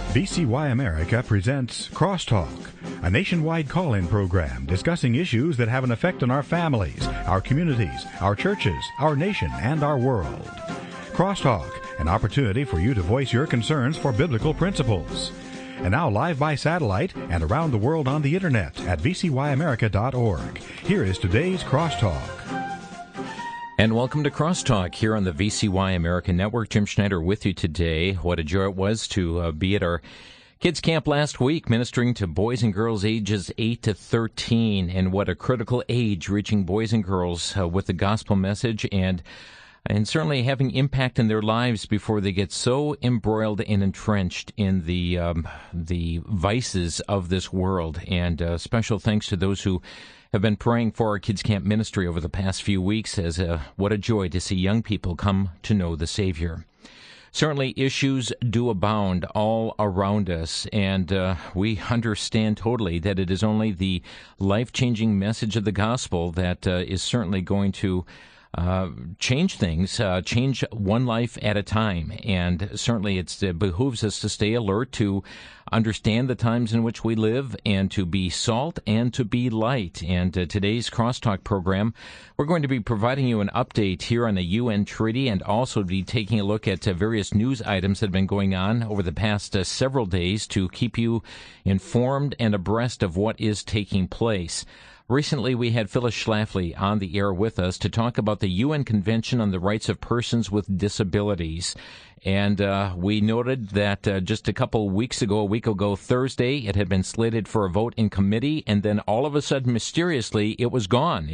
VCY America presents Crosstalk, a nationwide call-in program discussing issues that have an effect on our families, our communities, our churches, our nation, and our world. Crosstalk, an opportunity for you to voice your concerns for biblical principles. And now live by satellite and around the world on the internet at vcyamerica.org. Here is today's Crosstalk. And welcome to Crosstalk here on the VCY America Network. Jim Schneider with you today. What a joy it was to be at our kids camp last week, ministering to boys and girls ages 8 to 13. And what a critical age, reaching boys and girls with the gospel message and certainly having impact in their lives before they get so embroiled and entrenched in the vices of this world. And special thanks to those who have been praying for our Kids Camp ministry over the past few weeks, as what a joy to see young people come to know the Savior. Certainly issues do abound all around us, and we understand totally that it is only the life-changing message of the gospel that is certainly going to change things, change one life at a time. And certainly it behooves us to stay alert, to understand the times in which we live, and to be salt and to be light. And today's Crosstalk program, we're going to be providing you an update here on the UN Treaty, and also be taking a look at various news items that have been going on over the past several days to keep you informed and abreast of what is taking place. Recently, we had Phyllis Schlafly on the air with us to talk about the UN Convention on the Rights of Persons with Disabilities. And we noted that just a week ago Thursday, it had been slated for a vote in committee, and then all of a sudden, mysteriously, it was gone.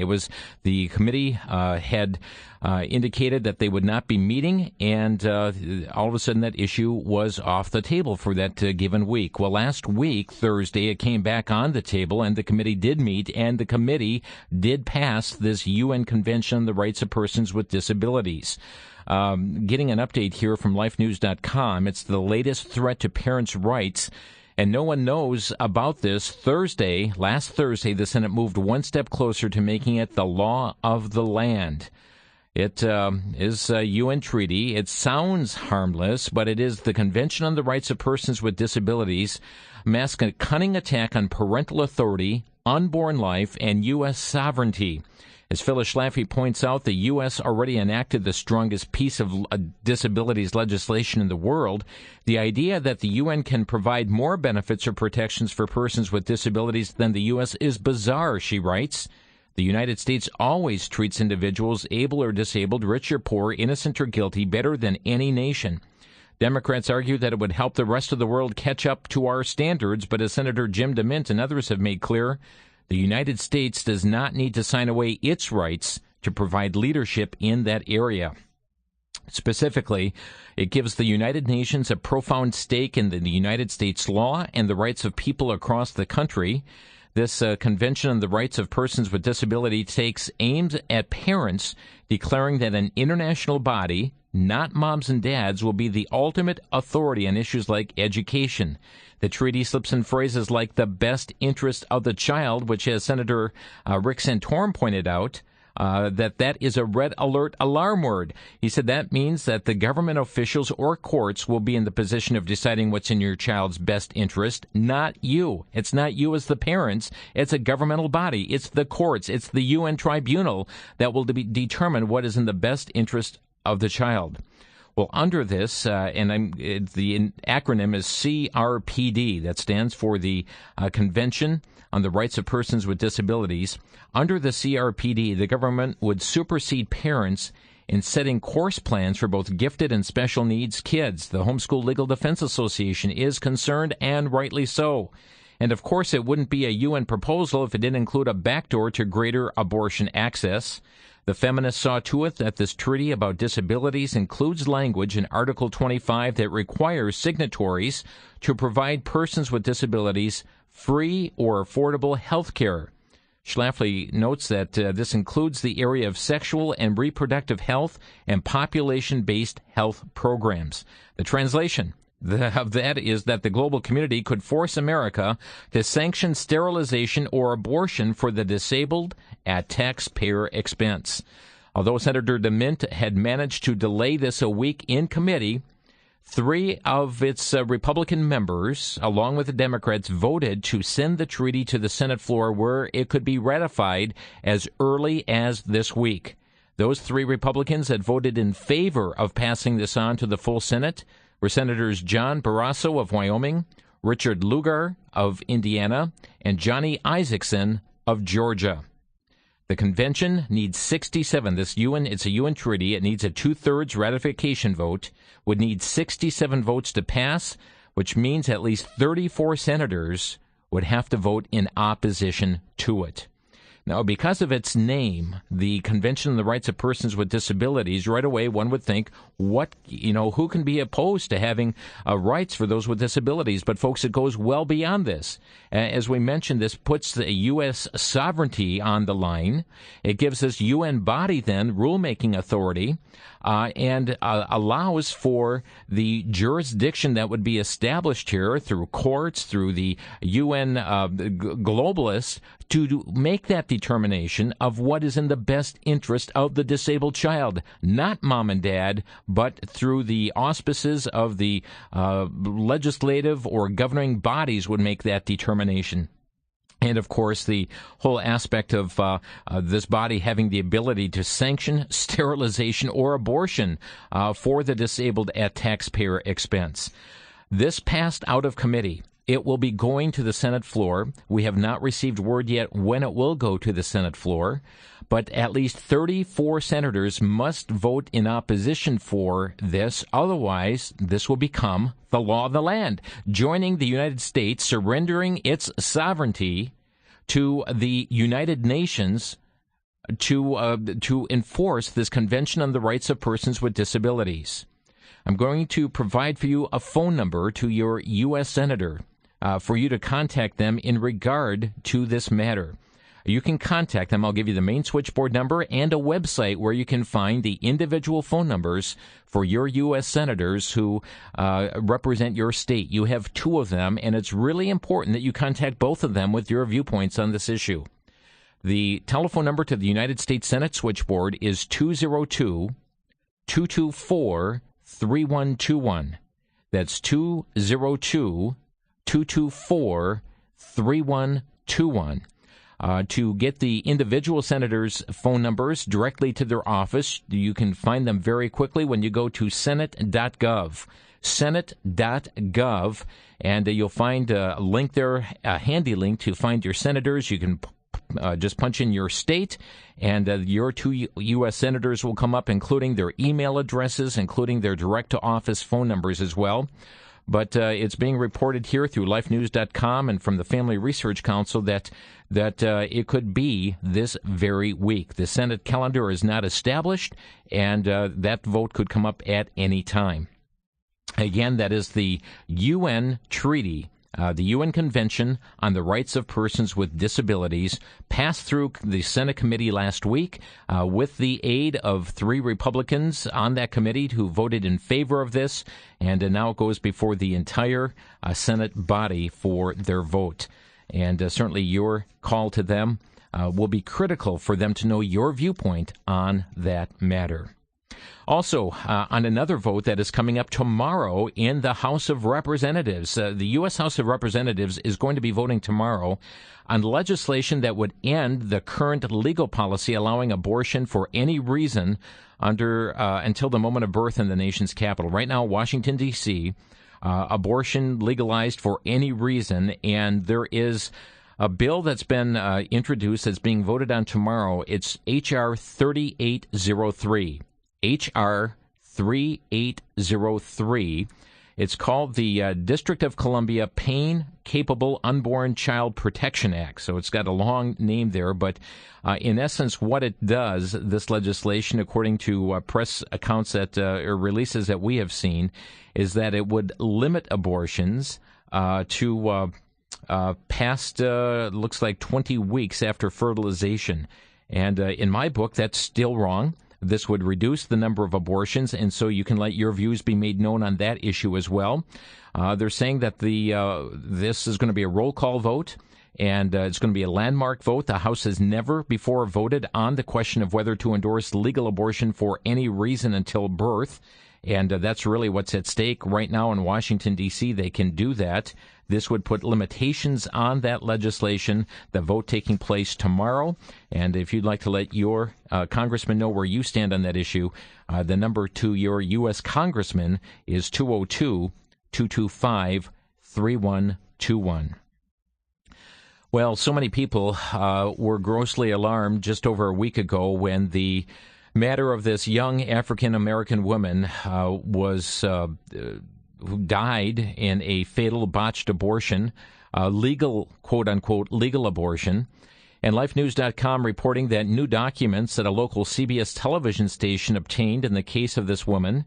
The committee had indicated that they would not be meeting, and all of a sudden that issue was off the table for that given week. Well, last week, Thursday, it came back on the table, and the committee did meet, and the committee did pass this UN Convention on the Rights of Persons with Disabilities. Getting an update here from lifenews.com. It's the latest threat to parents' rights, and no one knows about this. Last Thursday, the Senate moved one step closer to making it the law of the land. It is a UN treaty. It sounds harmless, but it is the Convention on the Rights of Persons with Disabilities, masks a cunning attack on parental authority, unborn life, and U.S. sovereignty. As Phyllis Schlafly points out, the U.S. already enacted the strongest piece of disabilities legislation in the world. The idea that the UN can provide more benefits or protections for persons with disabilities than the U.S. is bizarre, she writes. The United States always treats individuals, able or disabled, rich or poor, innocent or guilty, better than any nation. Democrats argue that it would help the rest of the world catch up to our standards, but as Senator Jim DeMint and others have made clear, the United States does not need to sign away its rights to provide leadership in that area. Specifically, it gives the United Nations a profound stake in the United States law and the rights of people across the country. This Convention on the Rights of Persons with Disability takes aims at parents, declaring that an international body, not moms and dads, will be the ultimate authority on issues like education. The treaty slips in phrases like the best interest of the child, which, as Senator Rick Santorum pointed out, that is a red alert alarm word. He said that means that the government officials or courts will be in the position of deciding what's in your child's best interest, not you. It's not you as the parents. It's a governmental body. It's the courts. It's the UN tribunal that will determine what is in the best interest of the child. Well, under this, the acronym is CRPD. That stands for the Convention on the Rights of Persons with Disabilities. Under the CRPD, the government would supersede parents in setting course plans for both gifted and special needs kids. The Homeschool Legal Defense Association is concerned, and rightly so. And of course, it wouldn't be a UN proposal if it didn't include a backdoor to greater abortion access. The feminists saw to it that this treaty about disabilities includes language in Article 25 that requires signatories to provide persons with disabilities free or affordable health care. Schlafly notes that this includes the area of sexual and reproductive health and population-based health programs. The translation of that is that the global community could force America to sanction sterilization or abortion for the disabled at taxpayer expense. Although Senator DeMint had managed to delay this a week in committee, 3 of its Republican members, along with the Democrats, voted to send the treaty to the Senate floor where it could be ratified as early as this week. Those 3 Republicans that voted in favor of passing this on to the full Senate were Senators John Barrasso of Wyoming, Richard Lugar of Indiana, and Johnny Isakson of Georgia. The convention needs 67. It's a UN treaty. It needs a 2/3 ratification vote. Would need 67 votes to pass, which means at least 34 senators would have to vote in opposition to it. Now, because of its name, the Convention on the Rights of Persons with Disabilities, right away one would think, who can be opposed to having rights for those with disabilities? But folks, it goes well beyond this. As we mentioned, this puts the U.S. sovereignty on the line. It gives this UN body then rulemaking authority and allows for the jurisdiction that would be established here through courts, through the UN globalists, to make that determination of what is in the best interest of the disabled child, not mom and dad, but through the auspices of the legislative or governing bodies would make that determination. And, of course, the whole aspect of this body having the ability to sanction sterilization or abortion for the disabled at taxpayer expense. This passed out of committee. It will be going to the Senate floor. We have not received word yet when it will go to the Senate floor, but at least 34 senators must vote in opposition for this. Otherwise, this will become the law of the land, joining the United States, surrendering its sovereignty to the United Nations to enforce this Convention on the Rights of Persons with Disabilities. I'm going to provide for you a phone number to your U.S. Senator for you to contact them in regard to this matter. You can contact them. I'll give you the main switchboard number and a website where you can find the individual phone numbers for your U.S. senators who represent your state. You have 2 of them, and it's really important that you contact both of them with your viewpoints on this issue. The telephone number to the United States Senate switchboard is 202-224-3121. That's 202-224-3121. To get the individual senators' phone numbers directly to their office, you can find them very quickly when you go to senate.gov. Senate.gov, and you'll find a link there, a handy link to find your senators. You can just punch in your state, and your 2 U.S. senators will come up, including their email addresses, including their direct-to-office phone numbers as well. But it's being reported here through lifenews.com and from the Family Research Council that it could be this very week. The Senate calendar is not established, and that vote could come up at any time. Again, that is the UN treaty, the UN Convention on the Rights of Persons with Disabilities, passed through the Senate committee last week with the aid of 3 Republicans on that committee who voted in favor of this, and now it goes before the entire Senate body for their vote. And certainly your call to them will be critical for them to know your viewpoint on that matter. Also, on another vote that is coming up tomorrow in the House of Representatives, the U.S. House of Representatives is going to be voting tomorrow on legislation that would end the current legal policy allowing abortion for any reason until the moment of birth in the nation's capital. Right now, Washington, D.C., abortion legalized for any reason, and there is a bill that's been introduced that's being voted on tomorrow. It's H.R. 3803. H.R. 3803. It's called the District of Columbia Pain-Capable Unborn Child Protection Act. So it's got a long name there, but in essence, what it does, this legislation, according to press accounts or releases that we have seen, is that it would limit abortions to past, looks like 20 weeks after fertilization. And in my book, that's still wrong. This would reduce the number of abortions, and so you can let your views be made known on that issue as well. They're saying that this is going to be a roll call vote, and it's going to be a landmark vote. The House has never before voted on the question of whether to endorse legal abortion for any reason until birth. And that's really what's at stake right now in Washington, D.C. They can do that. This would put limitations on that legislation. The vote taking place tomorrow. And if you'd like to let your congressman know where you stand on that issue, the number to your U.S. congressman is 202-225-3121. Well, so many people were grossly alarmed just over a week ago when the matter of this young African-American woman who died in a fatal botched abortion, legal, quote-unquote, legal abortion. And LifeNews.com reporting that new documents that a local CBS television station obtained in the case of this woman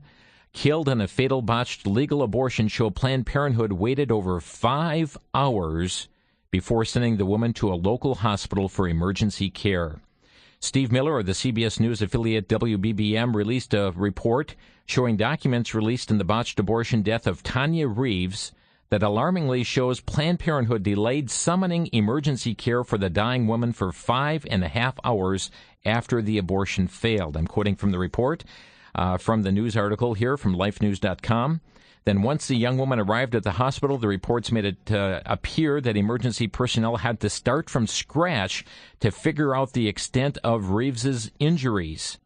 killed in a fatal botched legal abortion show Planned Parenthood waited over 5 hours before sending the woman to a local hospital for emergency care. Steve Miller of the CBS News affiliate WBBM released a report showing documents released in the botched abortion death of Tanya Reeves that alarmingly shows Planned Parenthood delayed summoning emergency care for the dying woman for 5.5 hours after the abortion failed. I'm quoting from the report from the news article here from lifenews.com. Then once the young woman arrived at the hospital, the reports made it appear that emergency personnel had to start from scratch to figure out the extent of Reeves's injuries.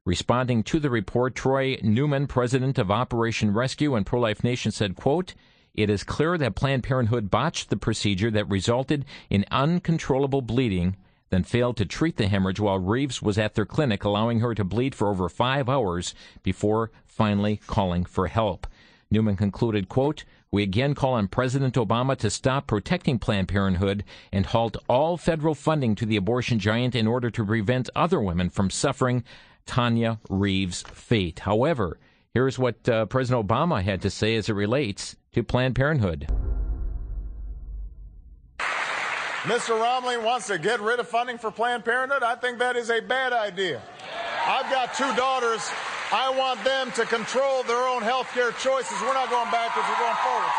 Responding to the report, Troy Newman, president of Operation Rescue and Pro-Life Nation, said, quote, "It is clear that Planned Parenthood botched the procedure that resulted in uncontrollable bleeding, then failed to treat the hemorrhage while Reeves was at their clinic, allowing her to bleed for over 5 hours before finally calling for help." Newman concluded, quote, "We again call on President Obama to stop protecting Planned Parenthood and halt all federal funding to the abortion giant in order to prevent other women from suffering Tanya Reeves' fate." However, here's what President Obama had to say as it relates to Planned Parenthood. Mr. Romney wants to get rid of funding for Planned Parenthood. I think that is a bad idea. I've got 2 daughters. I want them to control their own health care choices. We're not going backwards, we're going forward.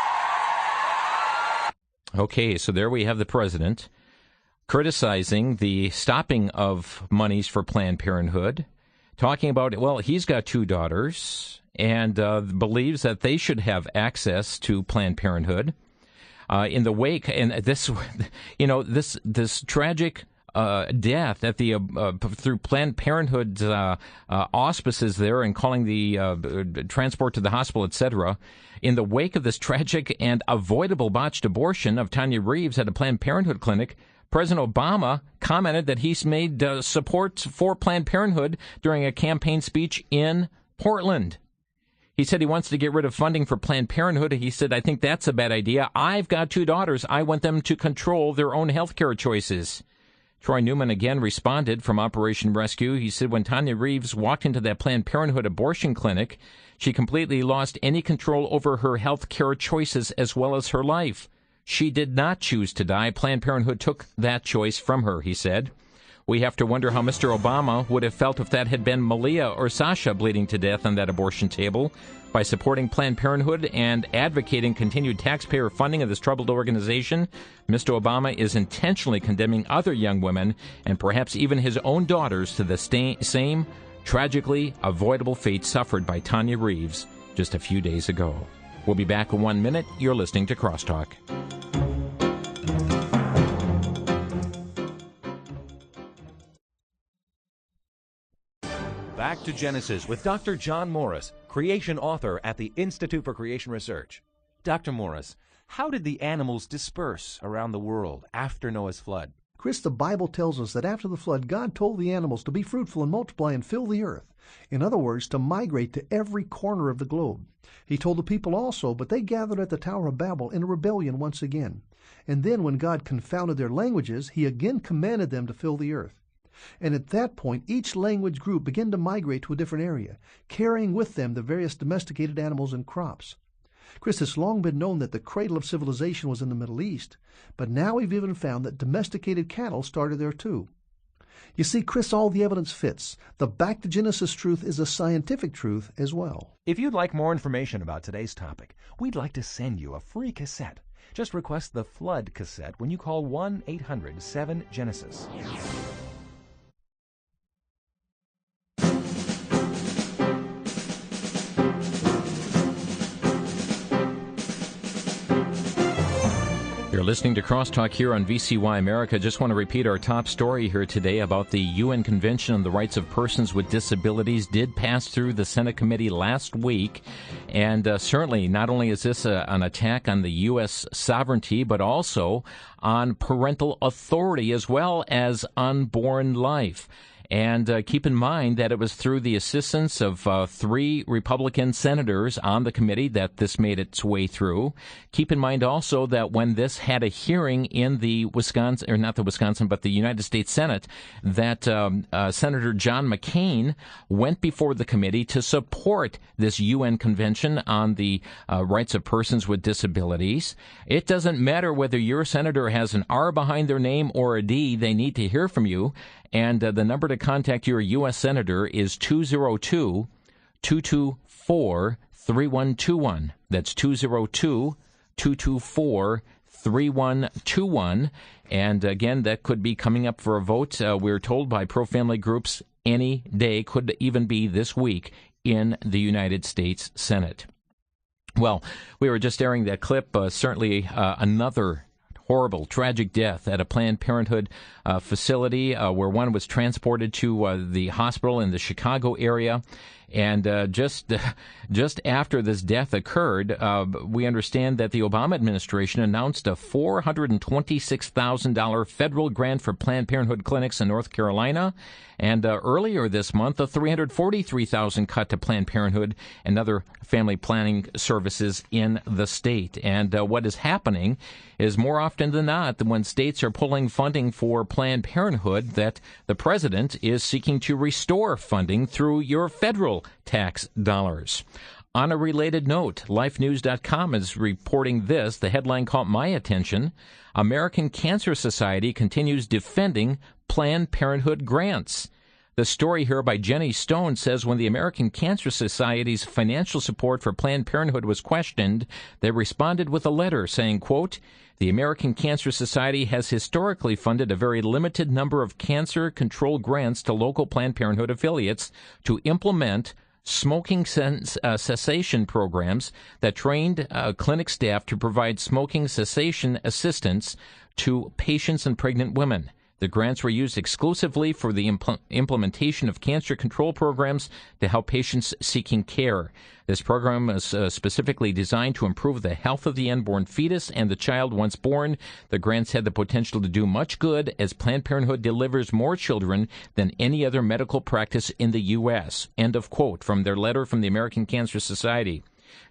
Okay, so there we have the president criticizing the stopping of monies for Planned Parenthood, talking about, well, he's got 2 daughters and believes that they should have access to Planned Parenthood. In the wake, and this, this tragic death at the through Planned Parenthood's auspices there and calling the transport to the hospital, etc. In the wake of this tragic and avoidable botched abortion of Tanya Reeves at a Planned Parenthood clinic, President Obama commented that he's made support for Planned Parenthood during a campaign speech in Portland. He said he wants to get rid of funding for Planned Parenthood. He said, "I think that's a bad idea. I've got 2 daughters. I want them to control their own health care choices." Troy Newman again responded from Operation Rescue. He said when Tanya Reeves walked into that Planned Parenthood abortion clinic, she completely lost any control over her health care choices as well as her life. She did not choose to die. Planned Parenthood took that choice from her, he said. We have to wonder how Mr. Obama would have felt if that had been Malia or Sasha bleeding to death on that abortion table. By supporting Planned Parenthood and advocating continued taxpayer funding of this troubled organization, Mr. Obama is intentionally condemning other young women and perhaps even his own daughters to the same tragically avoidable fate suffered by Tanya Reeves just a few days ago. We'll be back in 1 minute. You're listening to Crosstalk. Back to Genesis with Dr. John Morris, creation author at the Institute for Creation Research. Dr. Morris, how did the animals disperse around the world after Noah's flood? Chris, the Bible tells us that after the flood, God told the animals to be fruitful and multiply and fill the earth. In other words, to migrate to every corner of the globe. He told the people also, but they gathered at the Tower of Babel in a rebellion once again. And then when God confounded their languages, he again commanded them to fill the earth. And at that point, each language group began to migrate to a different area, carrying with them the various domesticated animals and crops. Chris, it's long been known that the cradle of civilization was in the Middle East, but now we've even found that domesticated cattle started there too. You see, Chris, all the evidence fits. The Back to Genesis truth is a scientific truth as well. If you'd like more information about today's topic, we'd like to send you a free cassette. Just request the Flood cassette when you call 1-800-7-GENESIS. You're listening to Crosstalk here on VCY America. Just want to repeat our top story here today about the UN Convention on the Rights of Persons with Disabilities did pass through the Senate committee last week. And certainly, not only is this an attack on the U.S. sovereignty, but also on parental authority as well as unborn life. And keep in mind that it was through the assistance of 3 Republican senators on the committee that this made its way through. Keep in mind also that when this had a hearing in the United States Senate, that Senator John McCain went before the committee to support this UN Convention on the Rights of Persons with Disabilities. It doesn't matter whether your senator has an R behind their name or a D, they need to hear from you. And the number to contact your U.S. Senator is 202-224-3121. That's 202-224-3121. And again, that could be coming up for a vote, we're told by pro-family groups, any day, could even be this week in the United States Senate. Well, we were just airing that clip, certainly another horrible, tragic death at a Planned Parenthood facility where one was transported to the hospital in the Chicago area. And just after this death occurred, we understand that the Obama administration announced a $426,000 federal grant for Planned Parenthood clinics in North Carolina. And earlier this month, a $343,000 cut to Planned Parenthood and other family planning services in the state. And what is happening is more often than not, when states are pulling funding for Planned Parenthood, that the president is seeking to restore funding through your federal tax dollars. On a related note, LifeNews.com is reporting this. The headline caught my attention. American Cancer Society continues defending Planned Parenthood grants. The story here by Jenny Stone says when the American Cancer Society's financial support for Planned Parenthood was questioned, they responded with a letter saying, quote, "The American Cancer Society has historically funded a very limited number of cancer control grants to local Planned Parenthood affiliates to implement smoking cessation programs that trained clinic staff to provide smoking cessation assistance to patients and pregnant women. The grants were used exclusively for the implementation of cancer control programs to help patients seeking care. This program is specifically designed to improve the health of the unborn fetus and the child once born. The grants had the potential to do much good as Planned Parenthood delivers more children than any other medical practice in the U.S." End of quote from their letter from the American Cancer Society.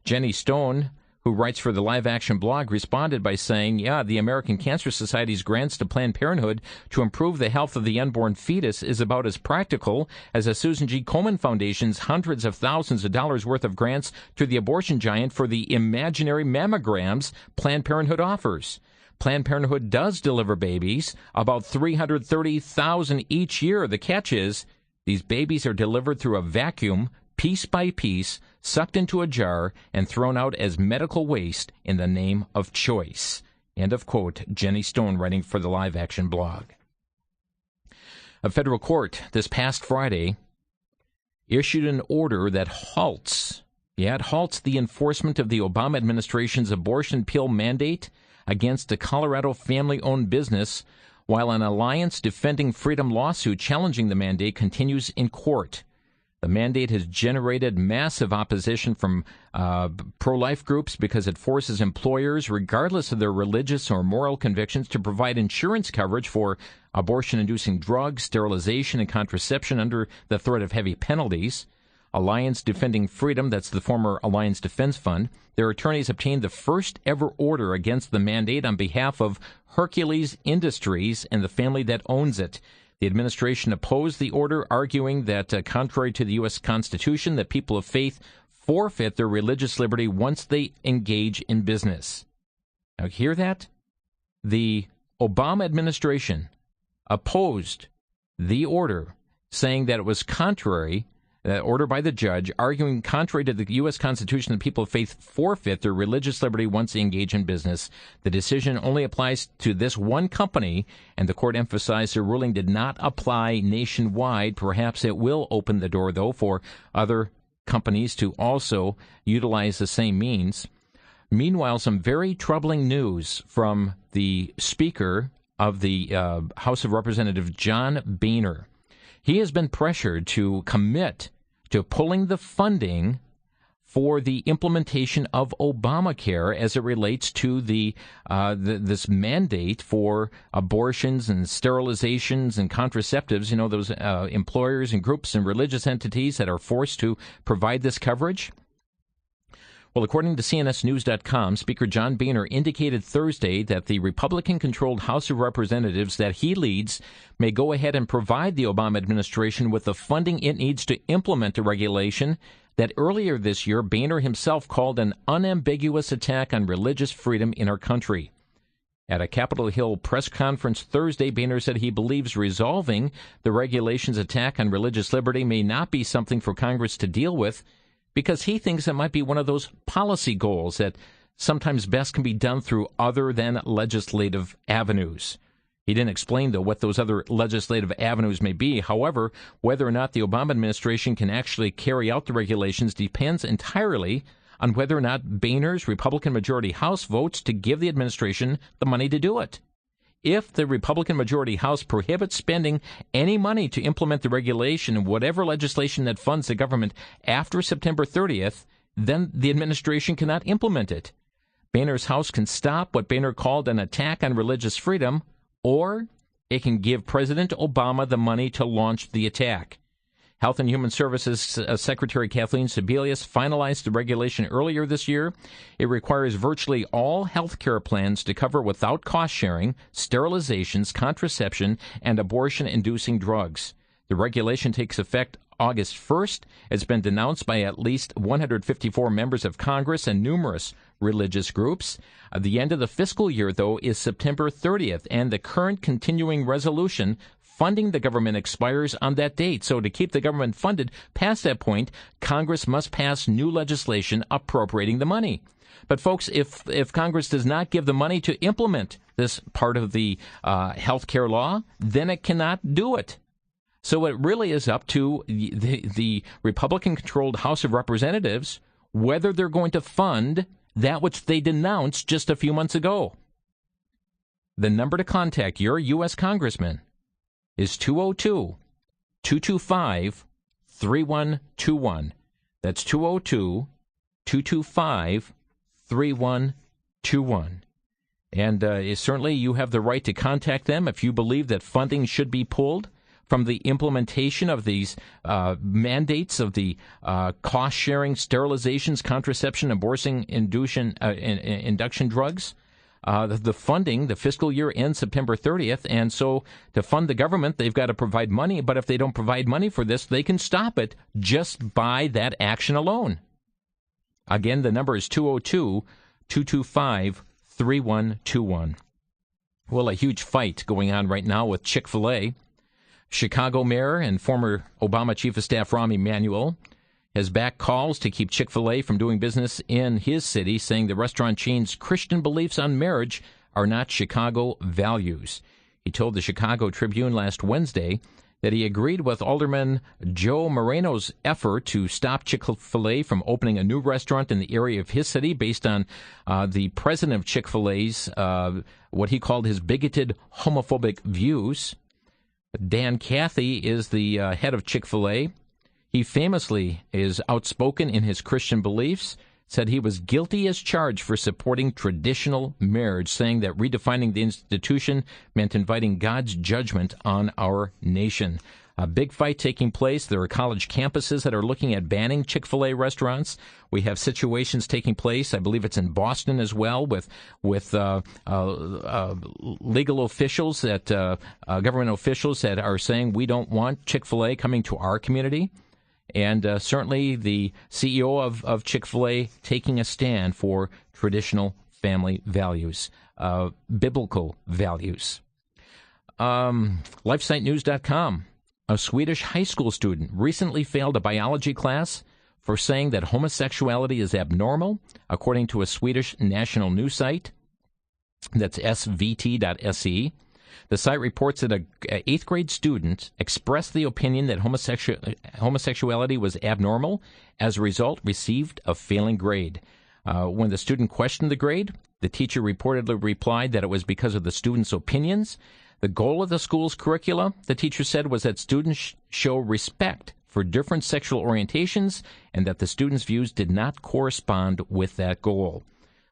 Jenny Stone, who writes for the Live Action blog, responded by saying, the American Cancer Society's grants to Planned Parenthood to improve the health of the unborn fetus is about as practical as a Susan G. Komen Foundation's hundreds of thousands of dollars worth of grants to the abortion giant for the imaginary mammograms Planned Parenthood offers. Planned Parenthood does deliver babies, about 330,000 each year. The catch is these babies are delivered through a vacuum, piece by piece, sucked into a jar and thrown out as medical waste in the name of choice. End of quote. Jenny Stone writing for the Live Action blog. A federal court this past Friday issued an order that halts the enforcement of the Obama administration's abortion pill mandate against a Colorado family-owned business, while an Alliance Defending Freedom lawsuit challenging the mandate continues in court. The mandate has generated massive opposition from pro-life groups because it forces employers, regardless of their religious or moral convictions, to provide insurance coverage for abortion-inducing drugs, sterilization, and contraception under the threat of heavy penalties. Alliance Defending Freedom, that's the former Alliance Defense Fund, their attorneys obtained the first ever order against the mandate on behalf of Hercules Industries and the family that owns it. The administration opposed the order, arguing that, contrary to the U.S. Constitution, that people of faith forfeit their religious liberty once they engage in business. Now, hear that? The Obama administration opposed the order, saying that it was contrary, that order by the judge, arguing contrary to the U.S. Constitution that people of faith forfeit their religious liberty once they engage in business. The decision only applies to this one company, and the court emphasized the ruling did not apply nationwide. Perhaps it will open the door, though, for other companies to also utilize the same means. Meanwhile, some very troubling news from the Speaker of the House of Representatives, John Boehner. He has been pressured to commit to pulling the funding for the implementation of Obamacare as it relates to this mandate for abortions and sterilizations and contraceptives. You know, those employers and groups and religious entities that are forced to provide this coverage. Well, according to CNSNews.com, Speaker John Boehner indicated Thursday that the Republican-controlled House of Representatives that he leads may go ahead and provide the Obama administration with the funding it needs to implement the regulation that earlier this year Boehner himself called an unambiguous attack on religious freedom in our country. At a Capitol Hill press conference Thursday, Boehner said he believes resolving the regulation's attack on religious liberty may not be something for Congress to deal with, because he thinks it might be one of those policy goals that sometimes best can be done through other than legislative avenues. He didn't explain, though, what those other legislative avenues may be. However, whether or not the Obama administration can actually carry out the regulations depends entirely on whether or not Boehner's Republican majority House votes to give the administration the money to do it. If the Republican majority House prohibits spending any money to implement the regulation and whatever legislation that funds the government after September 30th, then the administration cannot implement it. Boehner's House can stop what Boehner called an attack on religious freedom, or it can give President Obama the money to launch the attack. Health and Human Services Secretary Kathleen Sebelius finalized the regulation earlier this year. It requires virtually all health care plans to cover without cost sharing, sterilizations, contraception, and abortion-inducing drugs. The regulation takes effect August 1st. It's been denounced by at least 154 members of Congress and numerous religious groups. The end of the fiscal year, though, is September 30th, and the current continuing resolution funding the government expires on that date. So to keep the government funded past that point, Congress must pass new legislation appropriating the money. But folks, if Congress does not give the money to implement this part of the health care law, then it cannot do it. So it really is up to the Republican-controlled House of Representatives whether they're going to fund that which they denounced just a few months ago. The number to contact your U.S. congressman is 202-225-3121. That's 202-225-3121. And certainly you have the right to contact them if you believe that funding should be pulled from the implementation of these mandates of the cost-sharing, sterilizations, contraception, abortion, induction drugs. The funding, the fiscal year ends September 30th, and so to fund the government, they've got to provide money, but if they don't provide money for this, they can stop it just by that action alone. Again, the number is 202-225-3121. Well, a huge fight going on right now with Chick-fil-A. Chicago Mayor and former Obama Chief of Staff Rahm Emanuel has backed calls to keep Chick-fil-A from doing business in his city, saying the restaurant chain's Christian beliefs on marriage are not Chicago values. He told the Chicago Tribune last Wednesday that he agreed with Alderman Joe Moreno's effort to stop Chick-fil-A from opening a new restaurant in the area of his city based on the president of Chick-fil-A's, what he called his bigoted homophobic views. Dan Cathy is the head of Chick-fil-A. He famously is outspoken in his Christian beliefs, said he was guilty as charged for supporting traditional marriage, saying that redefining the institution meant inviting God's judgment on our nation. A big fight taking place. There are college campuses that are looking at banning Chick-fil-A restaurants. We have situations taking place. I believe it's in Boston as well with legal officials that government officials that are saying we don't want Chick-fil-A coming to our community. And certainly the CEO of Chick-fil-A taking a stand for traditional family values, biblical values. LifeSiteNews.com. A Swedish high school student recently failed a biology class for saying that homosexuality is abnormal, according to a Swedish national news site. That's svt.se. The site reports that an 8th grade student expressed the opinion that homosexuality was abnormal. As a result, received a failing grade. When the student questioned the grade, the teacher reportedly replied that it was because of the student's opinions. The goal of the school's curricula, the teacher said, was that students show respect for different sexual orientations and that the students' views did not correspond with that goal.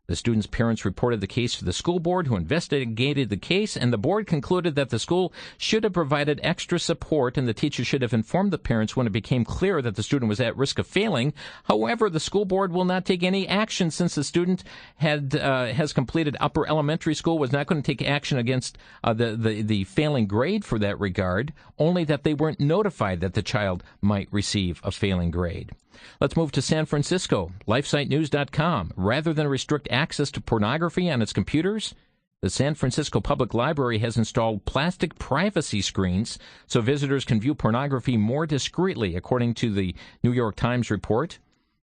The students' parents reported the case to the school board, who investigated the case, and the board concluded that the school should have provided extra support and the teacher should have informed the parents when it became clear that the student was at risk of failing. However, the school board will not take any action since the student has completed upper elementary school, was not going to take action against the failing grade for that regard, only that they weren't notified that the child might receive a failing grade. Let's move to San Francisco. LifeSiteNews.com. Rather than restrict access to pornography on its computers, the San Francisco Public Library has installed plastic privacy screens so visitors can view pornography more discreetly, according to the New York Times report.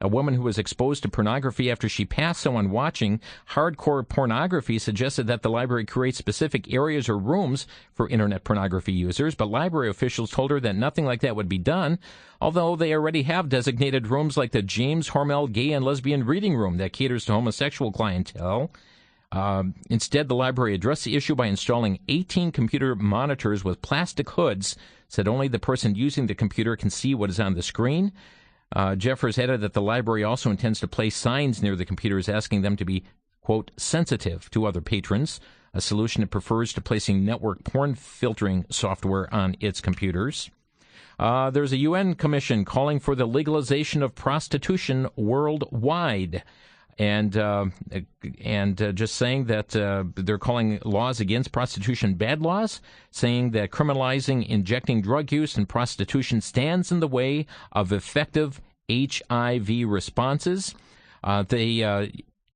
A woman who was exposed to pornography after she passed someone watching hardcore pornography suggested that the library create specific areas or rooms for internet pornography users, but library officials told her that nothing like that would be done, although they already have designated rooms like the James Hormel Gay and Lesbian Reading Room that caters to homosexual clientele. Instead, the library addressed the issue by installing 18 computer monitors with plastic hoods, said only the person using the computer can see what is on the screen. Jeffers added that the library also intends to place signs near the computers asking them to be, quote, sensitive to other patrons, a solution it prefers to placing network porn filtering software on its computers. There's a UN commission calling for the legalization of prostitution worldwide. And just saying that they're calling laws against prostitution bad laws, saying that criminalizing injecting drug use and prostitution stands in the way of effective HIV responses. They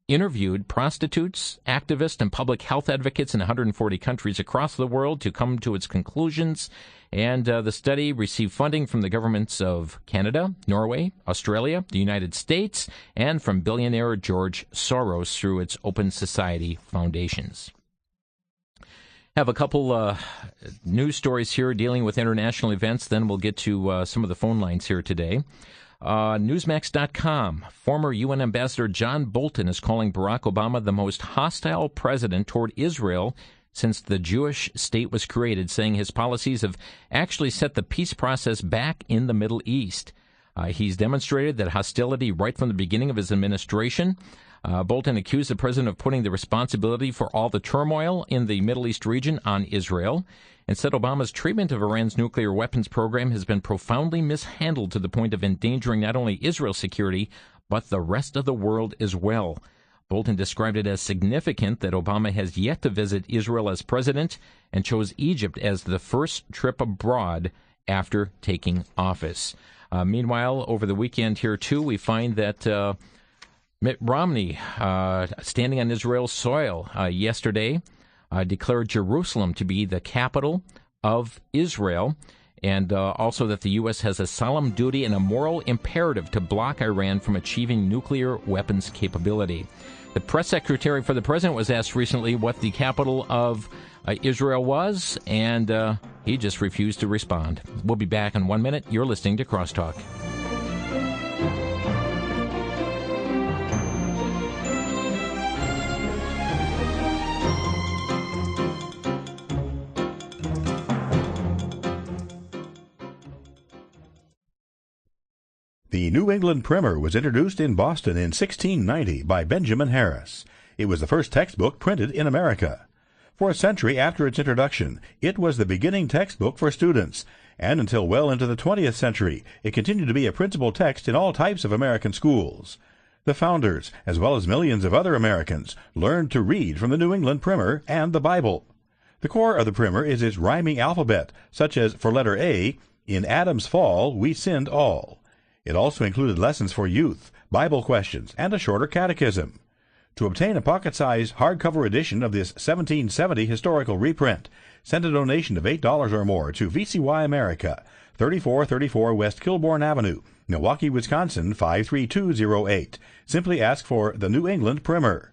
interviewed prostitutes, activists, and public health advocates in 140 countries across the world to come to its conclusions. And the study received funding from the governments of Canada, Norway, Australia, the United States, and from billionaire George Soros through its Open Society foundations. Have a couple news stories here dealing with international events, then we'll get to some of the phone lines here today. Newsmax.com. Former UN Ambassador John Bolton is calling Barack Obama the most hostile president toward Israel since the Jewish state was created, saying his policies have actually set the peace process back in the Middle East. He's demonstrated that hostility right from the beginning of his administration. Bolton accused the president of putting the responsibility for all the turmoil in the Middle East region on Israel, and said Obama's treatment of Iran's nuclear weapons program has been profoundly mishandled to the point of endangering not only Israel's security, but the rest of the world as well. Bolton described it as significant that Obama has yet to visit Israel as president and chose Egypt as the first trip abroad after taking office. Meanwhile, over the weekend here, too, we find that Mitt Romney, standing on Israel's soil yesterday, declared Jerusalem to be the capital of Israel, and also that the U.S. has a solemn duty and a moral imperative to block Iran from achieving nuclear weapons capability. The press secretary for the president was asked recently what the capital of Israel was, and he just refused to respond. We'll be back in 1 minute. You're listening to Crosstalk. The New England Primer was introduced in Boston in 1690 by Benjamin Harris. It was the first textbook printed in America. For a century after its introduction, it was the beginning textbook for students, and until well into the 20th century, it continued to be a principal text in all types of American schools. The founders, as well as millions of other Americans, learned to read from the New England Primer and the Bible. The core of the Primer is its rhyming alphabet, such as for letter A, "In Adam's fall we sinned all." It also included lessons for youth, Bible questions, and a shorter catechism. To obtain a pocket-sized hardcover edition of this 1770 historical reprint, send a donation of $8 or more to VCY America, 3434 West Kilbourne Avenue, Milwaukee, Wisconsin 53208. Simply ask for the New England Primer.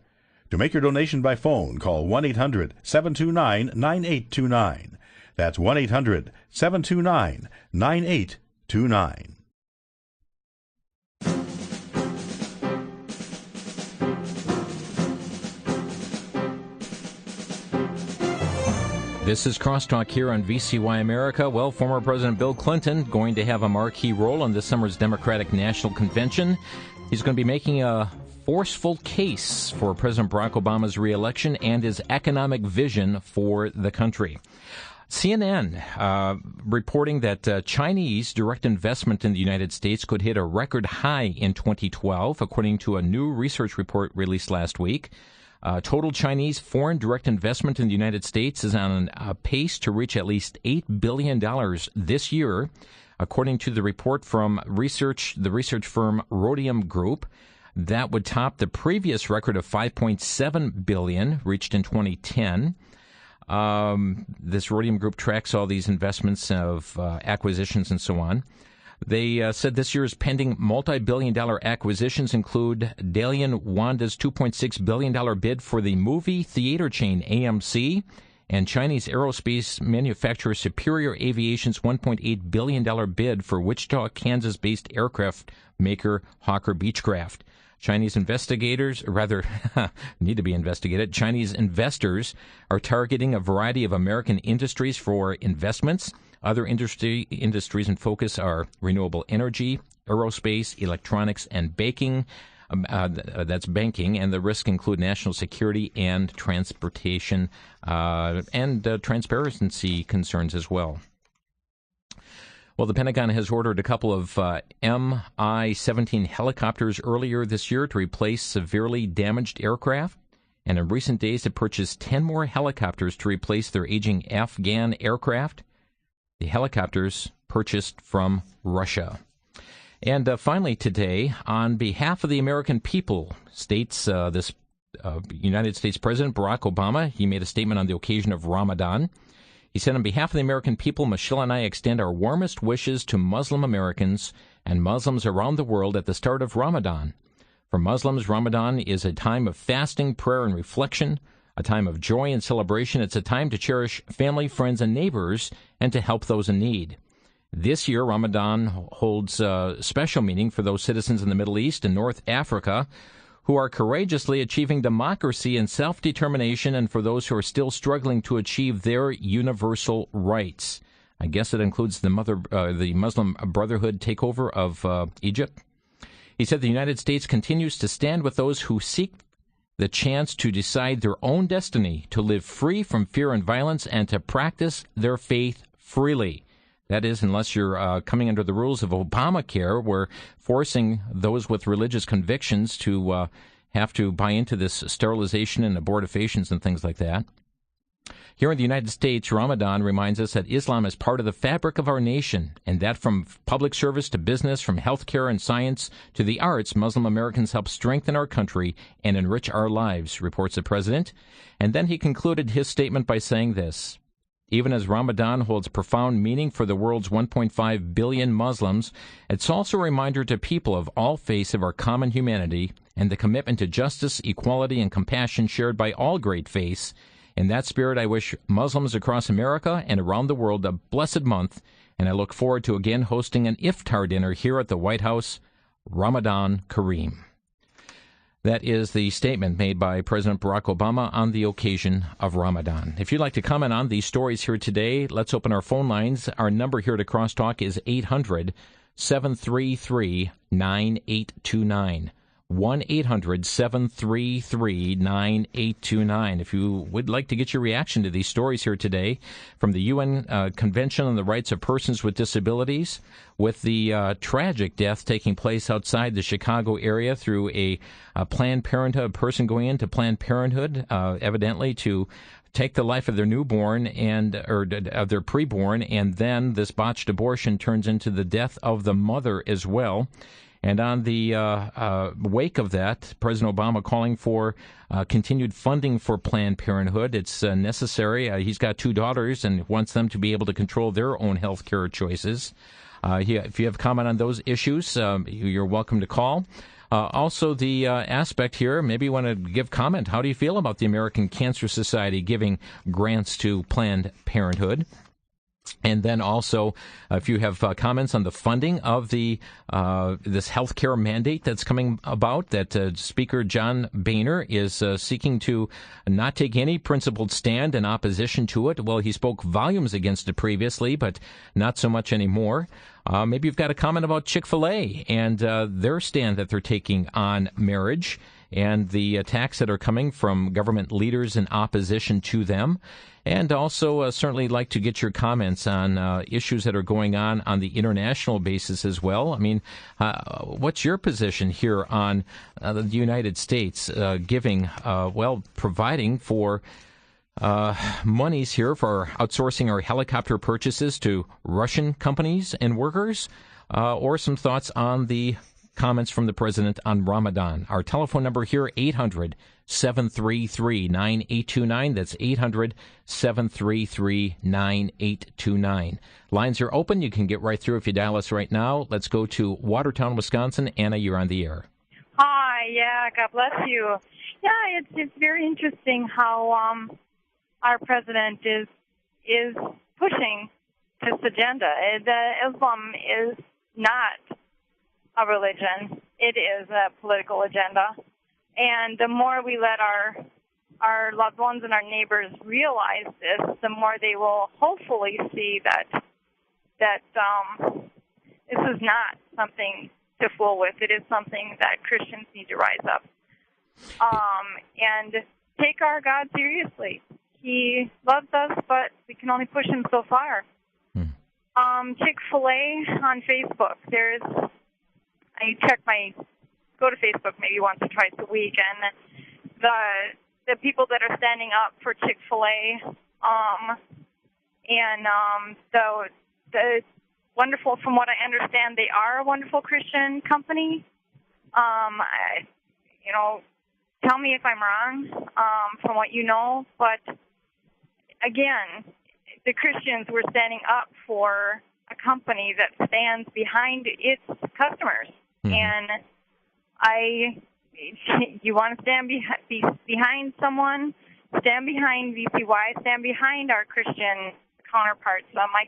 To make your donation by phone, call 1-800-729-9829. That's 1-800-729-9829. This is Crosstalk here on VCY America. Well, former President Bill Clinton going to have a marquee role in this summer's Democratic National Convention. He's going to be making a forceful case for President Barack Obama's reelection and his economic vision for the country. CNN reporting that Chinese direct investment in the United States could hit a record high in 2012, according to a new research report released last week. Total Chinese foreign direct investment in the United States is on a pace to reach at least $8 billion this year, according to the report from the research firm Rhodium Group. That would top the previous record of $5.7 billion reached in 2010. This Rhodium Group tracks all these investments of acquisitions and so on. They said this year's pending multi-billion-dollar acquisitions include Dalian Wanda's $2.6 billion bid for the movie theater chain AMC and Chinese aerospace manufacturer Superior Aviation's $1.8 billion bid for Wichita, Kansas-based aircraft maker Hawker Beechcraft. Chinese investigators, need to be investigated. Chinese investors are targeting a variety of American industries for investments. Other industries in focus are renewable energy, aerospace, electronics, and banking. That's banking, and the risks include national security and transportation and transparency concerns as well. Well, the Pentagon has ordered a couple of Mi-17 helicopters earlier this year to replace severely damaged aircraft, and in recent days it purchased 10 more helicopters to replace their aging Afghan aircraft. The helicopters purchased from Russia. And finally today, on behalf of the American people, states United States President Barack Obama, he made a statement on the occasion of Ramadan. He said, on behalf of the American people, Michelle and I extend our warmest wishes to Muslim Americans and Muslims around the world at the start of Ramadan. For Muslims, Ramadan is a time of fasting, prayer, and reflection, a time of joy and celebration. It's a time to cherish family, friends, and neighbors, and to help those in need. This year, Ramadan holds a special meaning for those citizens in the Middle East and North Africa who are courageously achieving democracy and self-determination, and for those who are still struggling to achieve their universal rights. I guess it includes the Muslim Brotherhood takeover of Egypt. He said the United States continues to stand with those who seek the chance to decide their own destiny, to live free from fear and violence, and to practice their faith freely. That is, unless you're coming under the rules of Obamacare, where forcing those with religious convictions to have to buy into this sterilization and abortifacients and things like that. Here in the United States, Ramadan reminds us that Islam is part of the fabric of our nation, and that from public service to business, from healthcare and science to the arts, Muslim Americans help strengthen our country and enrich our lives, reports the president. And then he concluded his statement by saying this: even as Ramadan holds profound meaning for the world's 1.5 billion Muslims, it's also a reminder to people of all faiths of our common humanity and the commitment to justice, equality, and compassion shared by all great faiths. In that spirit, I wish Muslims across America and around the world a blessed month, and I look forward to again hosting an iftar dinner here at the White House. Ramadan Kareem. That is the statement made by President Barack Obama on the occasion of Ramadan. If you'd like to comment on these stories here today, let's open our phone lines. Our number here to Crosstalk is 800-733-9829. 1-800-733-9829. If you would like to get your reaction to these stories here today from the UN Convention on the Rights of Persons with Disabilities, with the tragic death taking place outside the Chicago area through a Planned Parenthood, a person going into Planned Parenthood, evidently to take the life of their newborn or of their preborn, and then this botched abortion turns into the death of the mother as well. And on the wake of that, President Obama calling for continued funding for Planned Parenthood. It's necessary. He's got 2 daughters and wants them to be able to control their own health care choices. If you have comment on those issues, you're welcome to call. Also, the aspect here, maybe you want to give comment. How do you feel about the American Cancer Society giving grants to Planned Parenthood? And then also, if you have comments on the funding of the this healthcare mandate that's coming about, that Speaker John Boehner is seeking to not take any principled stand in opposition to it. Well, he spoke volumes against it previously, but not so much anymore. Maybe you've got a comment about Chick-fil-A and their stand that they're taking on marriage and the attacks that are coming from government leaders in opposition to them. And also certainly like to get your comments on issues that are going on the international basis as well. I mean, what's your position here on the United States providing for monies here for outsourcing our helicopter purchases to Russian companies and workers, or some thoughts on the comments from the president on Ramadan? Our telephone number here, 800-733-9829. That's 800-733-9829. Lines are open. You can get right through if you dial us right now. Let's go to Watertown, Wisconsin. Anna, you're on the air. Hi, God bless you. Yeah, it's very interesting how our president is pushing this agenda. Islam is not a religion. It is a political agenda. And the more we let our loved ones and our neighbors realize this, the more they will hopefully see that this is not something to fool with. It is something that Christians need to rise up and take our God seriously. He loves us, but we can only push him so far. Chick-fil-A on Facebook. Go to Facebook maybe once or twice a week, and the people that are standing up for Chick-fil-A, the wonderful, from what I understand, they are a wonderful Christian company. Tell me if I'm wrong from what you know, but again, the Christians were standing up for a company that stands behind its customers. And you want to stand behind someone, stand behind VCY, stand behind our Christian counterparts. My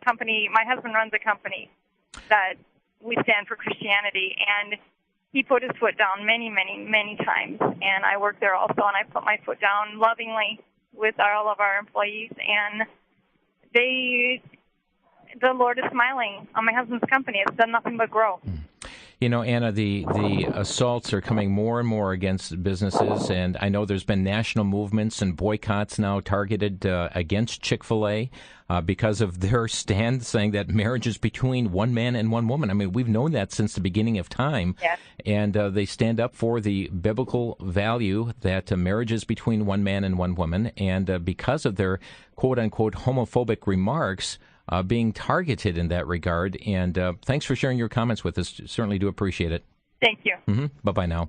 husband runs a company that we stand for Christianity, and he put his foot down many, many, many times. And I work there also, and I put my foot down lovingly with all of our employees, and the Lord is smiling on my husband's company. It's done nothing but grow. You know, Anna, the assaults are coming more and more against businesses, and I know there's been national movements and boycotts now targeted against Chick-fil-A because of their stand saying that marriage is between one man and one woman. I mean, we've known that since the beginning of time, yes. And they stand up for the biblical value that marriage is between one man and one woman, and because of their quote-unquote homophobic remarks, being targeted in that regard. And thanks for sharing your comments with us. Certainly do appreciate it. Thank you. Bye-bye now.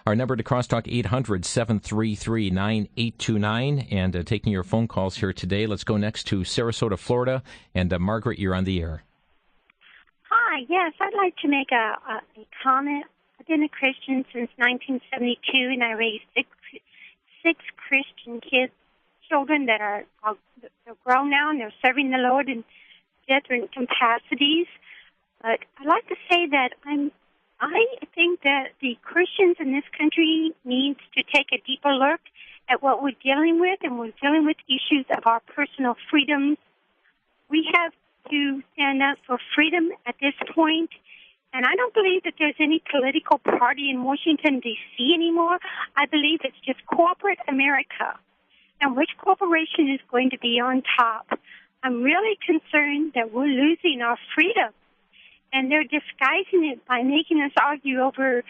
Our number to Crosstalk, 800-733-9829. And taking your phone calls here today. Let's go next to Sarasota, Florida. And Margaret, you're on the air. Hi, yes, I'd like to make a comment. I've been a Christian since 1972, and I raised six Christian children that are they're grown now, and they're serving the Lord in different capacities. But I'd like to say that I think that the Christians in this country need to take a deeper look at what we're dealing with, and we're dealing with issues of our personal freedoms. We have to stand up for freedom at this point, and I don't believe that there's any political party in Washington, D.C. anymore. I believe it's just corporate America, and which corporation is going to be on top. I'm really concerned that we're losing our freedom, and they're disguising it by making us argue over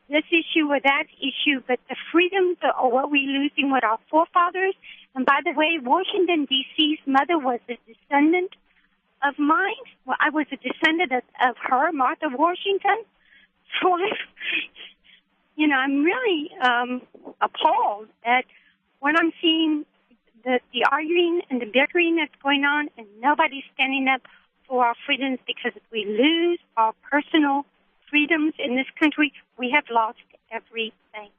this issue or that issue, but the freedoms are what we're losing with our forefathers. And by the way, Washington, D.C.'s mother was a descendant of mine. Well, I was a descendant of her, Martha Washington. So I'm really appalled at when I'm seeing the arguing and the bickering that's going on, and nobody's standing up for our freedoms, because if we lose our personal freedoms in this country, we have lost everything.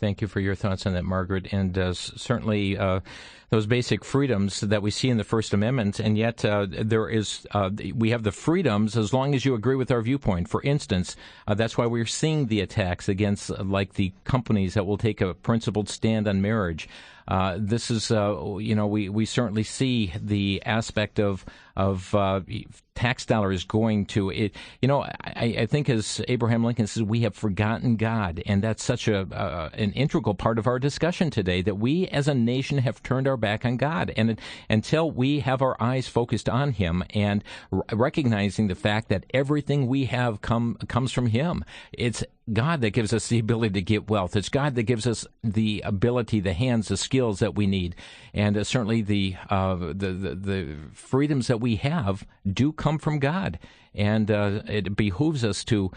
Thank you for your thoughts on that, Margaret. And certainly those basic freedoms that we see in the First Amendment, and yet we have the freedoms as long as you agree with our viewpoint. For instance, that's why we're seeing the attacks against like the companies that will take a principled stand on marriage. This is, we certainly see the aspect of tax dollars going to it. I think as Abraham Lincoln says, we have forgotten God, and that's such an integral part of our discussion today, that we as a nation have turned our back on God. And until we have our eyes focused on Him and recognizing the fact that everything we have comes from Him, it's God that gives us the ability to get wealth. It's God that gives us the ability, the hands, the skills that we need, and certainly the freedoms that we have do come from God. And it behooves us to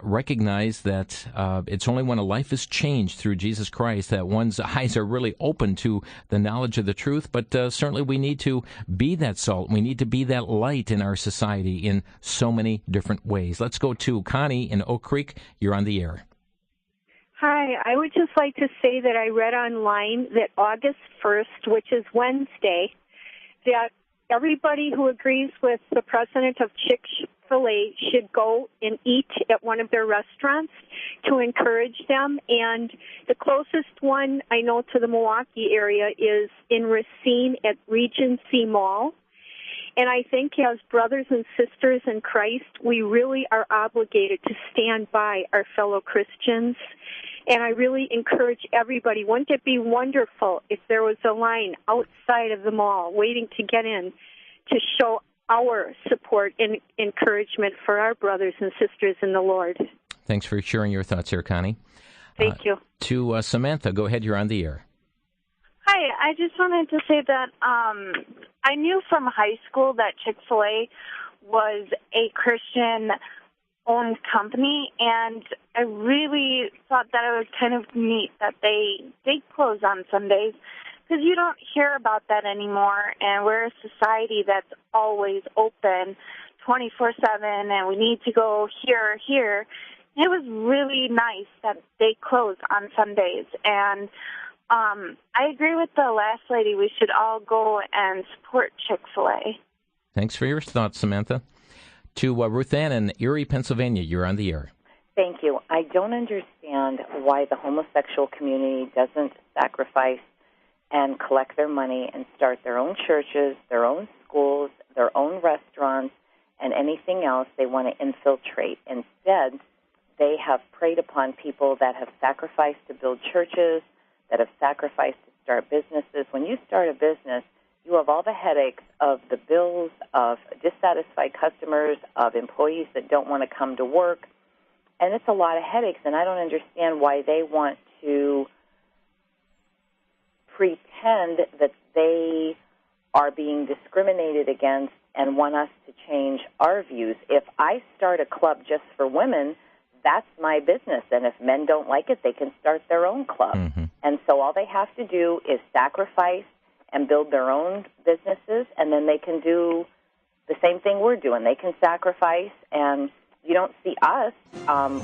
recognize that it's only when a life is changed through Jesus Christ that one's eyes are really open to the knowledge of the truth. But certainly we need to be that salt. We need to be that light in our society in so many different ways. Let's go to Connie in Oak Creek. You're on the air. Hi, I would just like to say that I read online that August 1st, which is Wednesday, that everybody who agrees with the president of Chick-fil-A should go and eat at one of their restaurants to encourage them. And the closest one I know to the Milwaukee area is in Racine at Regency Mall. And I think as brothers and sisters in Christ, we really are obligated to stand by our fellow Christians. And I really encourage everybody, wouldn't it be wonderful if there was a line outside of the mall waiting to get in to show our support and encouragement for our brothers and sisters in the Lord? Thanks for sharing your thoughts here, Connie. Thank you. To Samantha, go ahead, you're on the air. Hi, I just wanted to say that I knew from high school that Chick-fil-A was a Christian-owned company, and I really thought that it was kind of neat that they close on Sundays, because you don't hear about that anymore, and we're a society that's always open 24/7, and we need to go here or here. It was really nice that they close on Sundays, and I agree with the last lady. We should all go and support Chick-fil-A. Thanks for your thoughts, Samantha. To Ruth Ann in Erie, Pennsylvania, you're on the air. Thank you. I don't understand why the homosexual community doesn't sacrifice and collect their money and start their own churches, their own schools, their own restaurants, and anything else they want to infiltrate. Instead, they have preyed upon people that have sacrificed to build churches, that have sacrificed to start businesses. When you start a business, you have all the headaches of the bills, of dissatisfied customers, of employees that don't want to come to work, and it's a lot of headaches, and I don't understand why they want to pretend that they are being discriminated against and want us to change our views. If I start a club just for women, that's my business, and if men don't like it, they can start their own club. Mm-hmm. And so all they have to do is sacrifice and build their own businesses, and then they can do the same thing we're doing. They can sacrifice, and you don't see us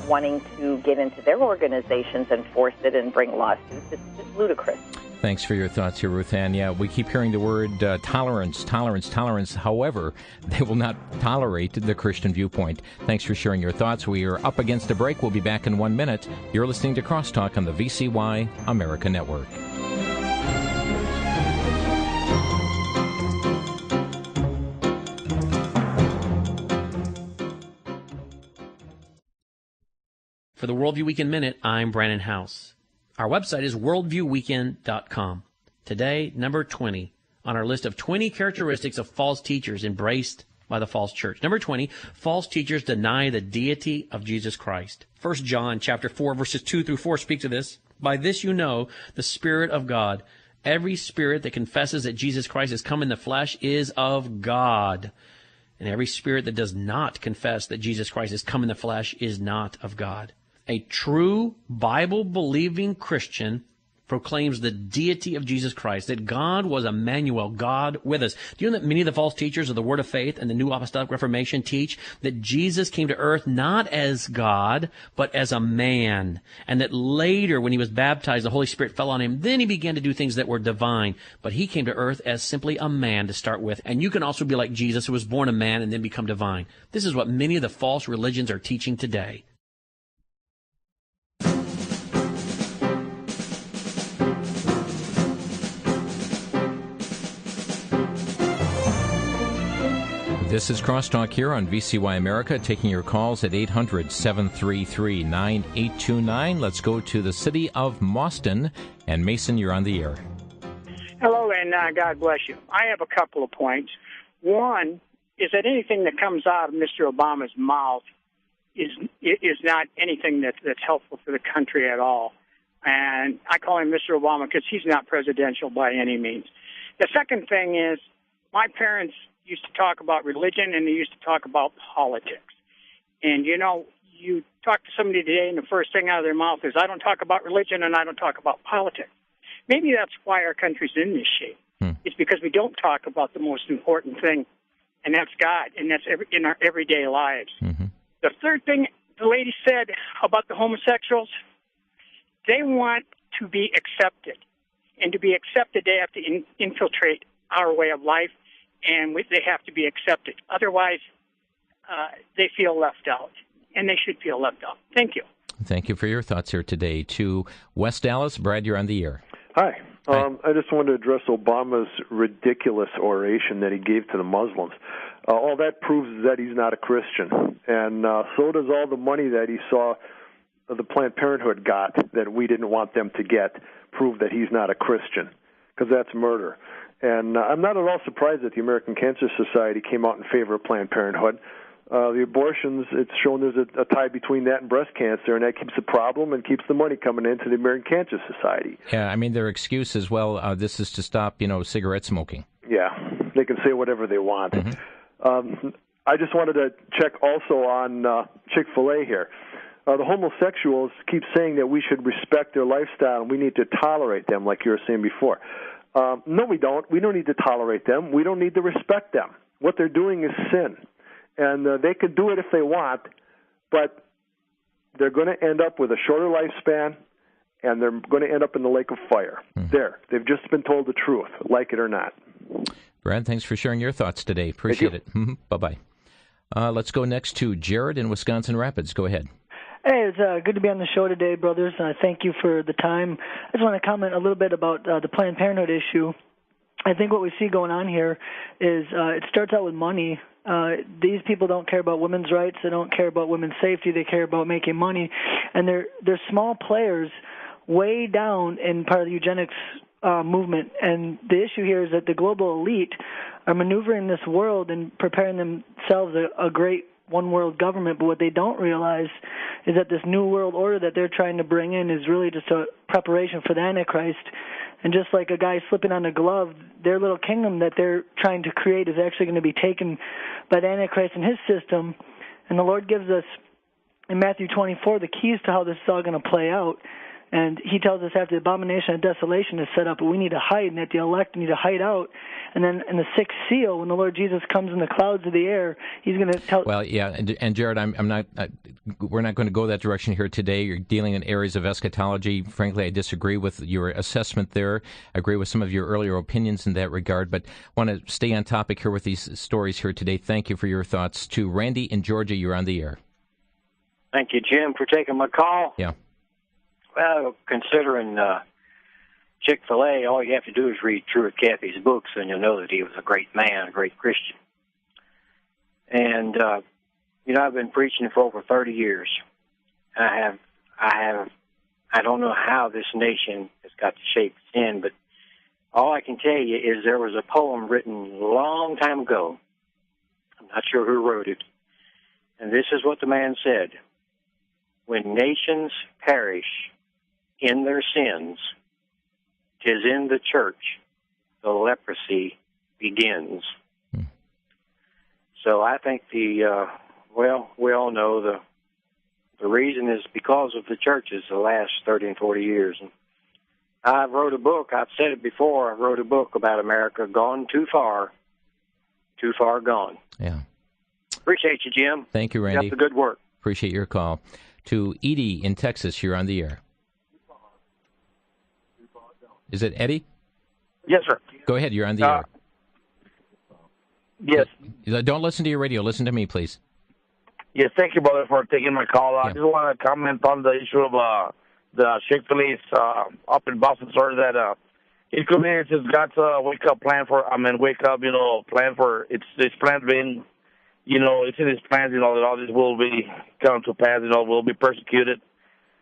wanting to get into their organizations and force it and bring lawsuits. It's just ludicrous. Thanks for your thoughts here, Ruth Ann. Yeah, we keep hearing the word tolerance. However, they will not tolerate the Christian viewpoint. Thanks for sharing your thoughts. We are up against a break. We'll be back in 1 minute. You're listening to Crosstalk on the VCY America Network. For the Worldview Weekend Minute, I'm Brandon House. Our website is worldviewweekend.com. Today, number 20 on our list of 20 characteristics of false teachers embraced by the false church. Number 20, false teachers deny the deity of Jesus Christ. 1 John chapter 4, verses 2 through 4 speak to this. By this you know the Spirit of God. Every spirit that confesses that Jesus Christ has come in the flesh is of God. And every spirit that does not confess that Jesus Christ has come in the flesh is not of God. A true Bible-believing Christian proclaims the deity of Jesus Christ, that God was Emmanuel, God with us. Do you know that many of the false teachers of the Word of Faith and the New Apostolic Reformation teach that Jesus came to earth not as God, but as a man, and that later when he was baptized, the Holy Spirit fell on him, then he began to do things that were divine, but he came to earth as simply a man to start with. And you can also be like Jesus, who was born a man and then become divine. This is what many of the false religions are teaching today. This is Crosstalk here on VCY America, taking your calls at 800-733-9829. Let's go to the city of Boston. And Mason, you're on the air. Hello, and God bless you. I have a couple of points. One is that anything that comes out of Mr. Obama's mouth is not anything that's helpful to the country at all. And I call him Mr. Obama because he's not presidential by any means. The second thing is my parents used to talk about religion and they used to talk about politics. And, you know, you talk to somebody today and the first thing out of their mouth is, I don't talk about religion and I don't talk about politics. Maybe that's why our country's in this shape. It's because we don't talk about the most important thing, and that's God, and that's in our everyday lives. The third thing the lady said about the homosexuals, they want to be accepted. And to be accepted, they have to infiltrate our way of life, and they have to be accepted. Otherwise, they feel left out, and they should feel left out. Thank you. Thank you for your thoughts here today. To West Dallas, Brad, you're on the air. Hi. I just wanted to address Obama's ridiculous oration that he gave to the Muslims. All that proves that he's not a Christian, and so does all the money that he saw the Planned Parenthood got that we didn't want them to get, prove that he's not a Christian, because that's murder. And I'm not at all surprised that the American Cancer Society came out in favor of Planned Parenthood. The abortions, it's shown there's a tie between that and breast cancer, and that keeps the problem and keeps the money coming into the American Cancer Society. Yeah, I mean, their excuse as well, this is to stop, cigarette smoking. Yeah, they can say whatever they want. I just wanted to check also on Chick-fil-A here. The homosexuals keep saying that we should respect their lifestyle and we need to tolerate them, like you were saying before. No, we don't. We don't need to tolerate them. We don't need to respect them. What they're doing is sin. And they could do it if they want, but they're going to end up with a shorter lifespan, and they're going to end up in the lake of fire. There. They've just been told the truth, like it or not. Brad, thanks for sharing your thoughts today. Appreciate it. Bye-bye. Let's go next to Jared in Wisconsin Rapids. Go ahead. Hey, it's good to be on the show today, brothers. Thank you for the time. I just want to comment a little bit about the Planned Parenthood issue. I think what we see going on here is it starts out with money. These people don't care about women's rights. They don't care about women's safety. They care about making money. And they're small players way down in part of the eugenics movement. And the issue here is that the global elite are maneuvering this world and preparing themselves a great one-world government. But what they don't realize is that this new world order that they're trying to bring in is really just a preparation for the Antichrist. And just like a guy slipping on a glove, their little kingdom that they're trying to create is actually going to be taken by the Antichrist and his system. And the Lord gives us, in Matthew 24, the keys to how this is all going to play out. And he tells us after the abomination of desolation is set up, we need to hide, and that the elect need to hide out. And then in the sixth seal, when the Lord Jesus comes in the clouds of the air, he's going to tell... Well, yeah, and Jared, I'm not. We're not going to go that direction here today. You're dealing in areas of eschatology. Frankly, I disagree with your assessment there. I agree with some of your earlier opinions in that regard, but want to stay on topic here with these stories here today. Thank you for your thoughts. To Randy in Georgia, you're on the air. Thank you, Jim, for taking my call. Yeah. Well, considering Chick-fil-A, all you have to do is read Truett Caffey's books, and you'll know that he was a great man, a great Christian. And I've been preaching for over 30 years. I don't know how this nation has got the shape it's in, but all I can tell you is there was a poem written a long time ago. I'm not sure who wrote it. And this is what the man said. When nations perish in their sins, 'tis in the church the leprosy begins. So I think we all know the reason is because of the churches the last 30 and 40 years. I wrote a book. I've said it before. I wrote a book about America gone too far gone. Yeah. Appreciate you, Jim. Thank you, Randy. Keep up the good work. Appreciate your call. To Edie in Texas, you're on the air. Is it Eddie? Yes, sir. Go ahead, you're on the air. Yes. Don't listen to your radio. Listen to me, please. Yes, thank you, brother, for taking my call. I just want to comment on the issue of the Chick-fil-A's up in Boston, sir, that his community has got a wake-up plan for, plan for, it's plan being, it's in his plans, that all this will be come to pass, we'll be persecuted.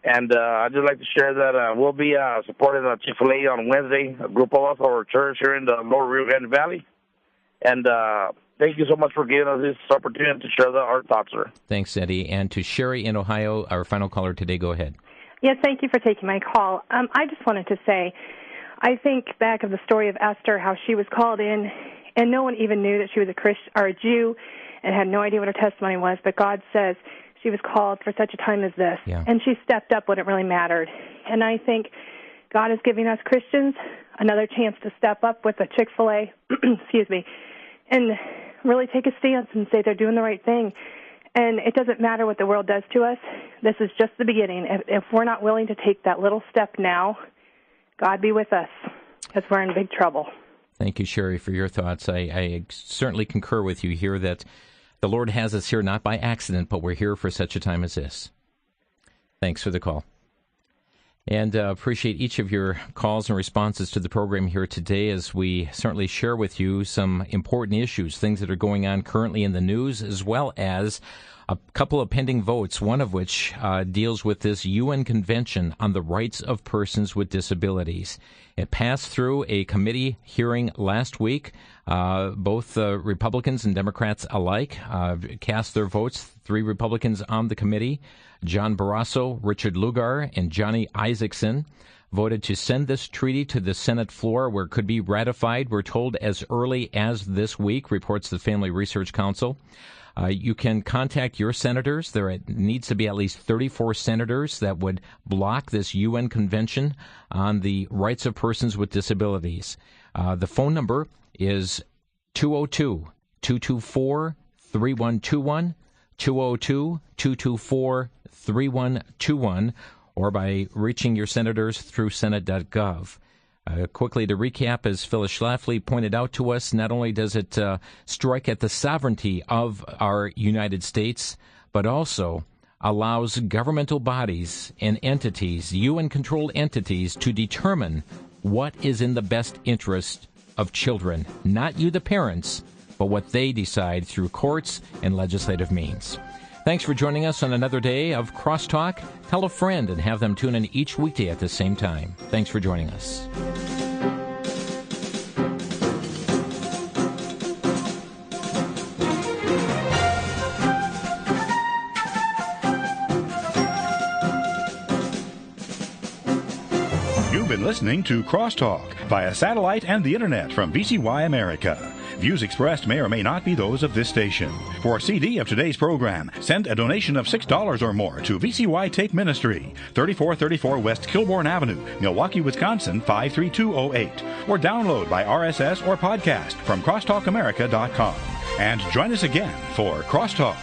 And I'd just like to share that we'll be supporting Chick-fil-A on Wednesday, a group of us, our church here in the Lower Rio Grande Valley. And thank you so much for giving us this opportunity to share our thoughts, sir. Thanks, Eddie. And to Sherry in Ohio, our final caller today, go ahead. Yes, thank you for taking my call. I just wanted to say, I think back of the story of Esther, how she was called in, and no one even knew that she was a Christian or a Jew, and had no idea what her testimony was. But God says she was called for such a time as this, and she stepped up when it really mattered. And I think God is giving us Christians another chance to step up with a Chick-fil-A, excuse me, and really take a stance and say they're doing the right thing. And it doesn't matter what the world does to us. This is just the beginning. If we're not willing to take that little step now, God be with us, because we're in big trouble. Thank you, Sherry, for your thoughts. I certainly concur with you here that the Lord has us here not by accident, but we're here for such a time as this. Thanks for the call. And appreciate each of your calls and responses to the program here today, as we certainly share with you some important issues, things that are going on currently in the news, as well as a couple of pending votes, one of which deals with this UN Convention on the Rights of Persons with Disabilities. It passed through a committee hearing last week. Both Republicans and Democrats alike cast their votes. 3 Republicans on the committee, John Barrasso, Richard Lugar, and Johnny Isaacson, voted to send this treaty to the Senate floor where it could be ratified, we're told, as early as this week, reports the Family Research Council. You can contact your senators. There needs to be at least 34 senators that would block this UN Convention on the Rights of Persons with Disabilities. The phone number is 202-224-3121, 202-224-3121, or by reaching your senators through Senate.gov. Quickly to recap, as Phyllis Schlafly pointed out to us, not only does it strike at the sovereignty of our United States, but also allows governmental bodies and entities, UN-controlled entities, to determine what is in the best interest of children. Not you, the parents, but what they decide through courts and legislative means. Thanks for joining us on another day of Crosstalk. Tell a friend and have them tune in each weekday at the same time. Thanks for joining us. You've been listening to Crosstalk via satellite and the internet from VCY America. Views expressed may or may not be those of this station. For a CD of today's program, send a donation of $6 or more to VCY Tape Ministry, 3434 West Kilbourne Avenue, Milwaukee, Wisconsin, 53208. Or download by RSS or podcast from crosstalkamerica.com. And join us again for Crosstalk.